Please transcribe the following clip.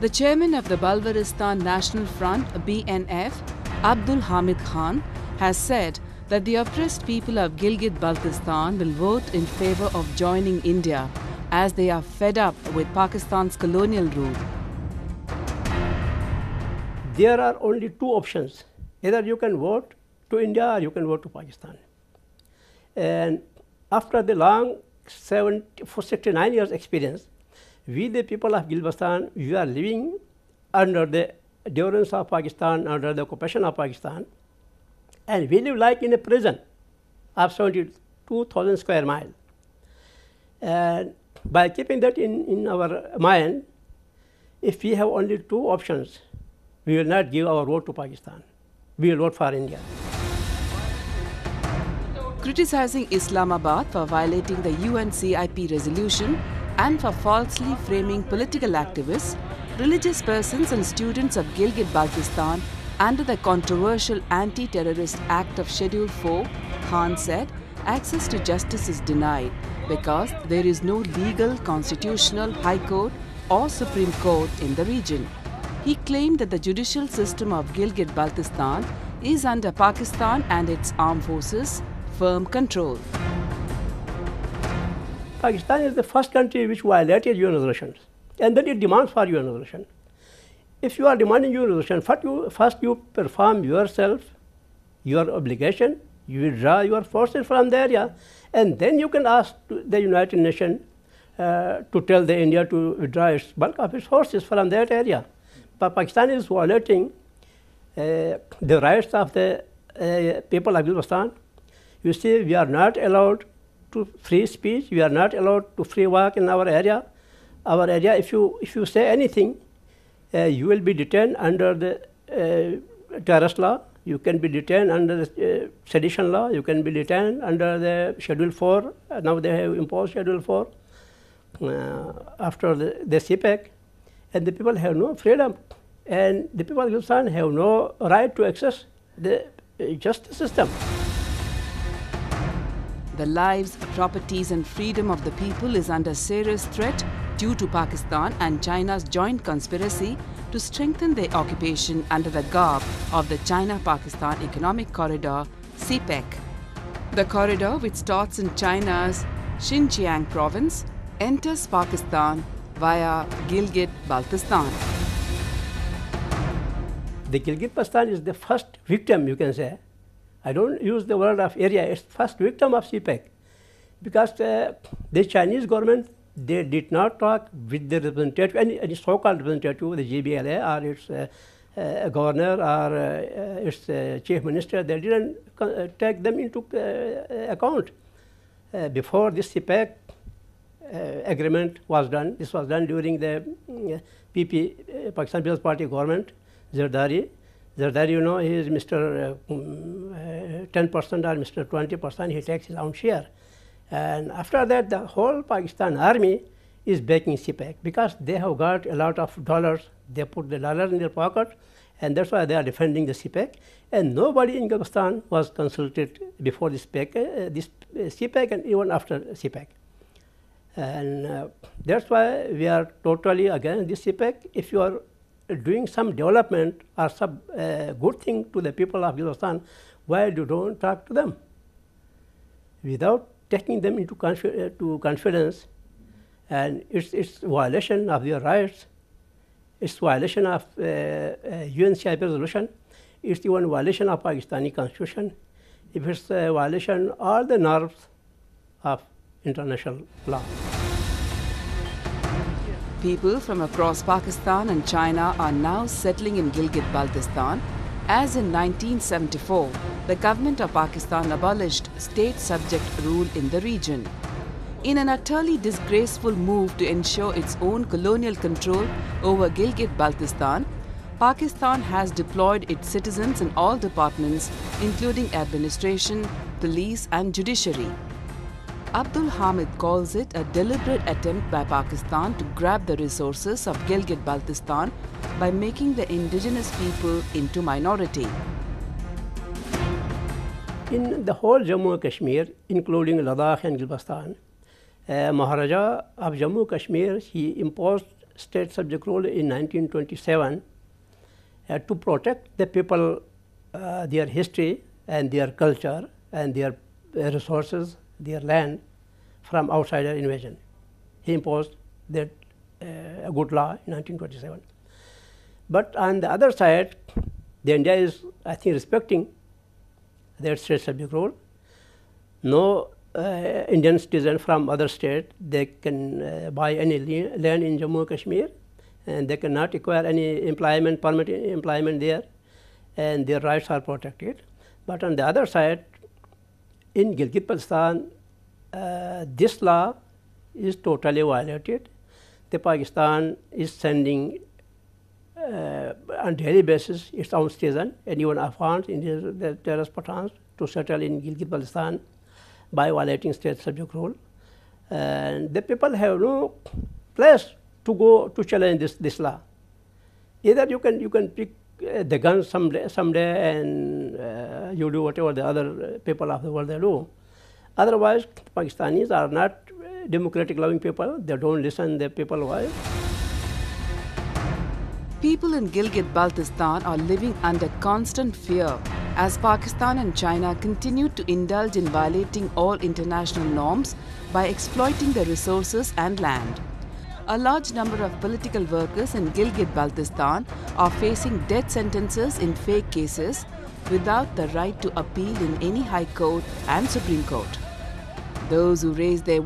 The chairman of the Balwaristan National Front (BNF), Abdul Hamid Khan, has said that the oppressed people of Gilgit-Baltistan will vote in favor of joining India as they are fed up with Pakistan's colonial rule. There are only two options. Either you can vote to India or you can vote to Pakistan. And after the long 69 years experience, we the people of Gilgit-Baltistan, we are living under the durance of Pakistan, under the occupation of Pakistan, and we live like in a prison of 72,000 square miles. And by keeping that in our mind, if we have only two options, we will not give our vote to Pakistan. We will vote for India. Criticizing Islamabad for violating the UNCIP resolution and for falsely framing political activists, religious persons and students of Gilgit-Baltistan under the controversial Anti-Terrorist Act of Schedule 4, Khan said, access to justice is denied because there is no legal, constitutional, High Court or Supreme Court in the region. He claimed that the judicial system of Gilgit-Baltistan is under Pakistan and its armed forces' firm control. Pakistan is the first country which violated UN resolutions, and then it demands for UN resolution. If you are demanding UN resolution, first you perform yourself, your obligation, you withdraw your forces from the area, and then you can ask the United Nations to tell the India to withdraw its bulk of its forces from that area. But Pakistan is violating the rights of the people of Gilgit-Baltistan. You see, we are not allowed to free speech. We are not allowed to free walk in our area. Our area, if you say anything, you will be detained under the terrorist law. You can be detained under the sedition law. You can be detained under the Schedule 4. Now they have imposed Schedule 4 after the CPEC. And the people have no freedom. And the people of Gilgit-Baltistan have no right to access the justice system. The lives, properties and freedom of the people is under serious threat due to Pakistan and China's joint conspiracy to strengthen their occupation under the garb of the China-Pakistan Economic Corridor, CPEC. The corridor, which starts in China's Xinjiang province, enters Pakistan via Gilgit-Baltistan. The Gilgit-Baltistan is the first victim, you can say. I don't use the word of area, it's first victim of CPEC. Because the Chinese government, they did not talk with the representative, any so-called representative, the GBLA or its governor or its chief minister, they didn't take them into account. Before this CPEC agreement was done, this was done during the PP, Pakistan People's Party government, Zardari. Zardari, you know, he is Mr. 10% or Mr. 20%, he takes his own share. And after that, the whole Pakistan army is backing CPEC because they have got a lot of dollars. They put the dollars in their pocket, and that's why they are defending the CPEC. And nobody in Gilgit-Baltistan was consulted before this CPEC and even after CPEC. And that's why we are totally against this CPEC. If you are doing some development or some good thing to the people of Gilgit-Baltistan, why you don't talk to them? Without taking them into confidence, and it's violation of their rights, it's violation of UNCIP resolution, it's even violation of Pakistani constitution, if it's a violation of all the norms of international law. People from across Pakistan and China are now settling in Gilgit-Baltistan, as in 1974, the government of Pakistan abolished state-subject rule in the region. In an utterly disgraceful move to ensure its own colonial control over Gilgit-Baltistan, Pakistan has deployed its citizens in all departments, including administration, police and judiciary. Abdul Hamid calls it a deliberate attempt by Pakistan to grab the resources of Gilgit-Baltistan by making the indigenous people into minority. In the whole Jammu and Kashmir, including Ladakh and Gilgit-Baltistan, Maharaja of Jammu and Kashmir, he imposed state subject rule in 1927 to protect the people, their history and their culture and their resources, their land from outsider invasion. He imposed that a good law in 1927. But on the other side, the India is, I think, respecting that state subject rule. No Indian citizen from other state, they can buy any land in Jammu and Kashmir, and they cannot acquire any employment, permanent employment there, and their rights are protected. But on the other side, in Gilgit-Baltistan, this law is totally violated. The Pakistan is sending on daily basis its own citizens and even Afghans, Indians, the terrorist Pathans, to settle in Gilgit-Baltistan by violating state subject rule. And the people have no place to go to challenge this law. Either you can pick the guns someday and you do whatever the other people of the world they do. Otherwise, Pakistanis are not democratic loving people. They don't listen to the people's voice. People in Gilgit-Baltistan are living under constant fear as Pakistan and China continue to indulge in violating all international norms by exploiting the resources and land. A large number of political workers in Gilgit-Baltistan are facing death sentences in fake cases without the right to appeal in any High Court and Supreme Court. Those who raise their